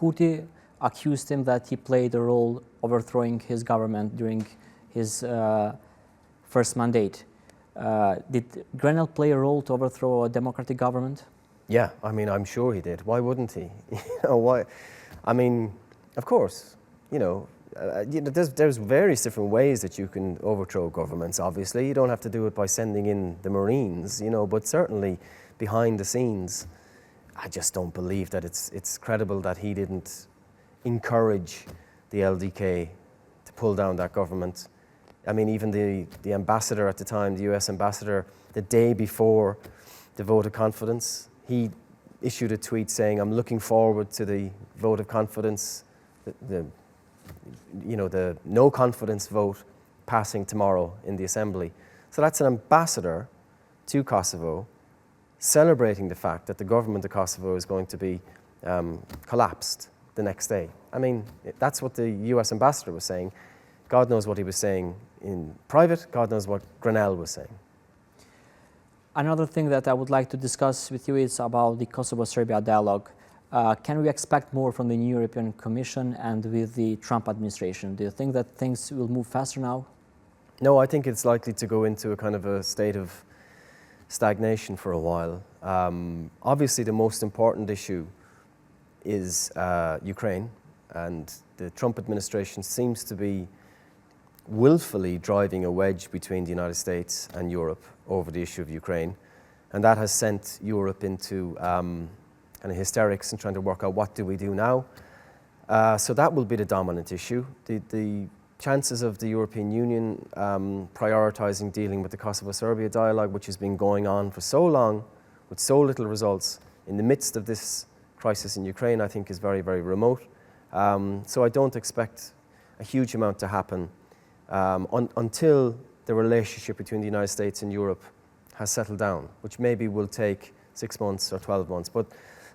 Kurti accused him that he played a role overthrowing his government during his first mandate. Did Grenell play a role to overthrow a democratic government? Yeah, I mean, I'm sure he did. Why wouldn't he? Why? I mean, of course, there's various different ways that you can overthrow governments, obviously. You don't have to do it by sending in the Marines, but certainly behind the scenes, I just don't believe that it's credible that he didn't encourage the LDK to pull down that government. I mean, even the ambassador at the time, the US ambassador, the day before the vote of confidence, he issued a tweet saying, "I'm looking forward to the vote of confidence, the no confidence vote passing tomorrow in the assembly." So that's an ambassador to Kosovo celebrating the fact that the government of Kosovo is going to be collapsed the next day. I mean, that's what the US ambassador was saying. God knows what he was saying in private. God knows what Grenell was saying. Another thing that I would like to discuss with you is about the Kosovo-Serbia dialogue. Can we expect more from the new European Commission and with the Trump administration? Do you think that things will move faster now? No, I think it's likely to go into a kind of a state of stagnation for a while. Obviously, the most important issue is Ukraine, and the Trump administration seems to be willfully driving a wedge between the United States and Europe over the issue of Ukraine, and that has sent Europe into kind of hysterics and trying to work out what do we do now. So that will be the dominant issue. The chances of the European Union prioritising dealing with the Kosovo-Serbia dialogue, which has been going on for so long with so little results in the midst of this crisis in Ukraine, I think is very, very remote. So I don't expect a huge amount to happen until the relationship between the United States and Europe has settled down, which maybe will take 6 months or 12 months. But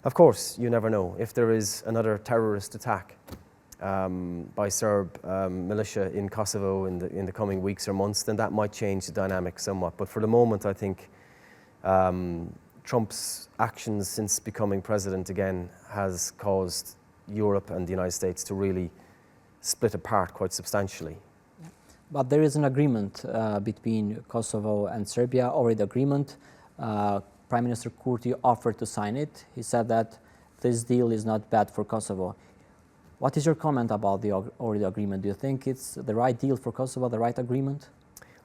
of course, you never know. If there is another terrorist attack by Serb militia in Kosovo in the coming weeks or months, then that might change the dynamic somewhat. But for the moment, I think Trump's actions since becoming president again has caused Europe and the United States to really split apart quite substantially. But there is an agreement between Kosovo and Serbia, already agreement. Prime Minister Kurti offered to sign it. He said that this deal is not bad for Kosovo. What is your comment about the already agreement? Do you think it's the right deal for Kosovo, the right agreement?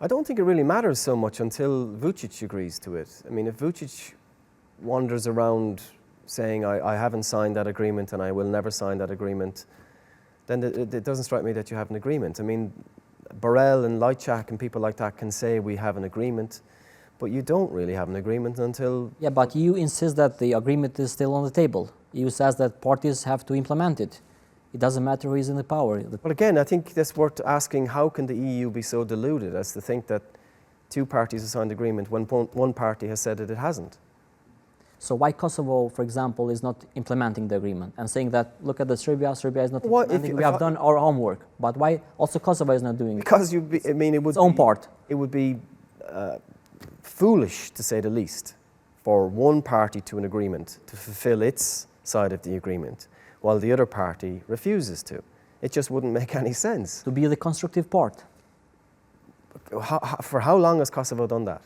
I don't think it really matters so much until Vučić agrees to it. I mean, if Vučić wanders around saying, I haven't signed that agreement and I will never sign that agreement, then it doesn't strike me that you have an agreement. I mean, Borrell and Lajčák and people like that can say we have an agreement, but you don't really have an agreement until... Yeah, but you insist that the agreement is still on the table. EU says that parties have to implement it. It doesn't matter who is in the power. Well, again, I think that's worth asking, how can the EU be so deluded as to think that two parties have signed agreement when one party has said that it hasn't? So why Kosovo, for example, is not implementing the agreement and saying that, look at the Serbia is not implementing, we have done our homework, but why also Kosovo is not doing it? Because it would its own part. It would be foolish, to say the least, for one party to an agreement to fulfill its side of the agreement, while the other party refuses to. It just wouldn't make any sense. To be the constructive part. For how long has Kosovo done that?